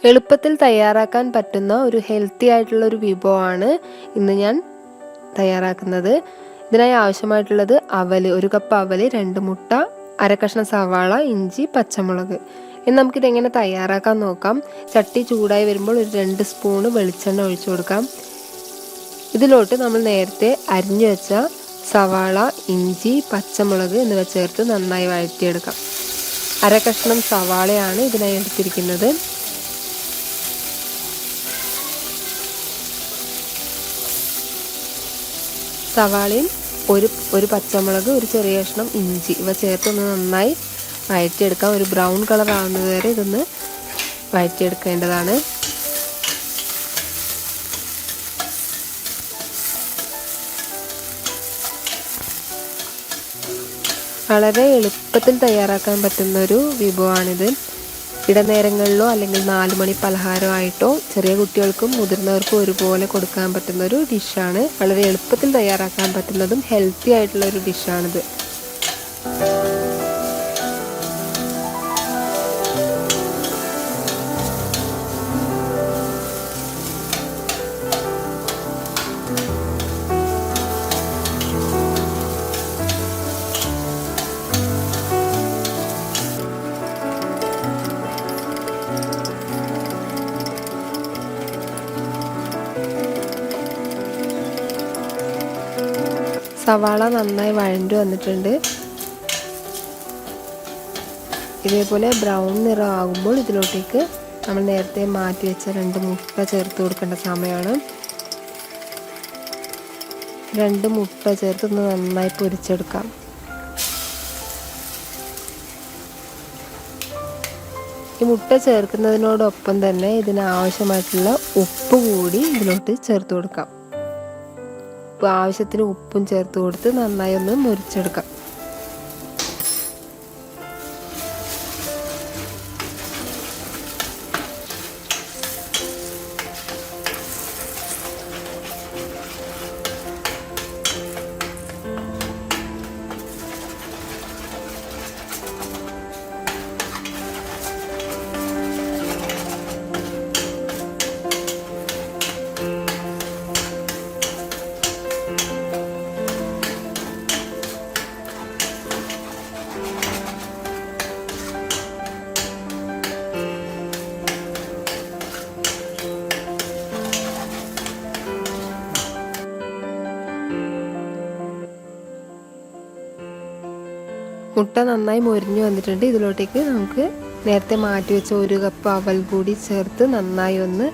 എളുപ്പത്തിൽ തയ്യാറാക്കാൻ പറ്റുന്ന ഒരു ഹെൽത്തി ആയിട്ടുള്ള ഒരു വിഭവമാണ് ഇന്ന് ഞാൻ തയ്യാറാക്കുന്നത്. ഇതിനായി ആവശ്യമായിട്ടുള്ളത് അവൽ, 1 കപ്പ് അവൽ, 2 മുട്ട, അരക്കഷ്ണം സവാള, ഇഞ്ചി, പച്ചമുളക്. ഇനി നമുക്കിതെങ്ങനെ തയ്യാറാക്കാൻ നോക്കാം. ചട്ടി ചൂടായി വരുമ്പോൾ ഒരു 2 സ്പൂണ് വെളിച്ചെണ്ണ ഒഴിച്ചു കൊടുക്കാം. ഇതിലോട്ട് നമ്മൾ നേരത്തെ അരിഞ്ഞു വെച്ച സവാള, ഇഞ്ചി, പച്ചമുളക് എന്നിവ ചേർത്ത് നന്നായി വഴറ്റിയെടുക്കാം. അരക്കഷ്ണം സവാളയാണ് ഇതിനായി എടുത്തിരിക്കുന്നത്. സവാളയും ഒരു പച്ചമുളക്, ഒരു ചെറിയ കഷ്ണം ഇഞ്ചി ഇവ ചേർത്തൊന്ന് നന്നായി വഴറ്റിയെടുക്കാം. ഒരു ബ്രൗൺ കളർ ആവുന്നത് വരെ ഇതൊന്ന് വഴറ്റിയെടുക്കേണ്ടതാണ്. വളരെ എളുപ്പത്തിൽ തയ്യാറാക്കാൻ പറ്റുന്നൊരു വിഭവമാണിത്. ഇടനേരങ്ങളിലോ അല്ലെങ്കിൽ 4 മണി പലഹാരമായിട്ടോ ചെറിയ കുട്ടികൾക്കും മുതിർന്നവർക്കും ഒരുപോലെ കൊടുക്കാൻ പറ്റുന്നൊരു ഡിഷാണ്. വളരെ എളുപ്പത്തിൽ തയ്യാറാക്കാൻ പറ്റുന്നതും ഹെൽത്തി ആയിട്ടുള്ള ഒരു ഡിഷാണിത്. സവാള നന്നായി വഴണ്ടു വന്നിട്ടുണ്ട്. ഇതേപോലെ ബ്രൗൺ നിറം ആകുമ്പോൾ ഇതിലോട്ടേക്ക് നമ്മൾ നേരത്തെ മാറ്റി വെച്ച 2 മുട്ട ചേർത്ത് കൊടുക്കേണ്ട സമയമാണ്. 2 മുട്ട ചേർത്ത് ഒന്ന് നന്നായി പൊരിച്ചെടുക്കാം. ഈ മുട്ട ചേർക്കുന്നതിനോടൊപ്പം തന്നെ ഇതിനാവശ്യമായിട്ടുള്ള ഉപ്പ് കൂടി ഇതിലോട്ട് ചേർത്ത് കൊടുക്കാം. ആവശ്യത്തിന് ഉപ്പും ചേർത്ത് കൊടുത്ത് നന്നായി ഒന്ന് മുരിച്ചെടുക്കാം. മുട്ട നന്നായി മൊരിഞ്ഞു വന്നിട്ടുണ്ട്. ഇതിലോട്ടേക്ക് നമുക്ക് നേരത്തെ മാറ്റി വെച്ച 1 കപ്പ് അവൽ കൂടി ചേർത്ത് നന്നായി ഒന്ന്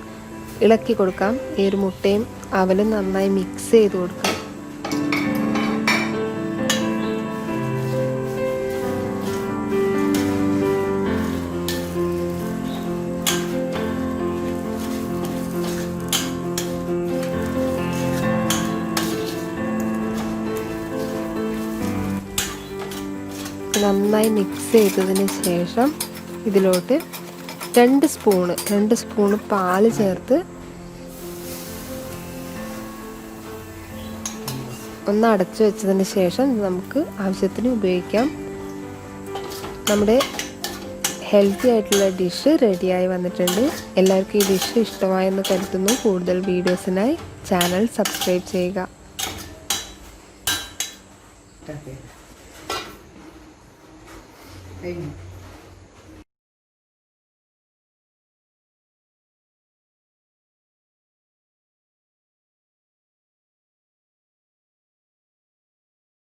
ഇളക്കി കൊടുക്കാം. ഈ ഒരു മുട്ടയും അവലും നന്നായി മിക്സ് ചെയ്ത് കൊടുക്കാം. നന്നായി മിക്സ് ചെയ്തതിന് ശേഷം ഇതിലോട്ട് 2 സ്പൂണ് പാല് ചേർത്ത് ഒന്ന് അടച്ചു വെച്ചതിന് ശേഷം നമുക്ക് ആവശ്യത്തിന് ഉപയോഗിക്കാം. നമ്മുടെ ഹെൽത്തി ആയിട്ടുള്ള ഡിഷ് റെഡിയായി വന്നിട്ടുണ്ട്. എല്ലാവർക്കും ഈ ഡിഷ് ഇഷ്ടമായെന്ന് കരുതുന്നു. കൂടുതൽ വീഡിയോസിനായി ചാനൽ സബ്സ്ക്രൈബ് ചെയ്യുക. Thank you.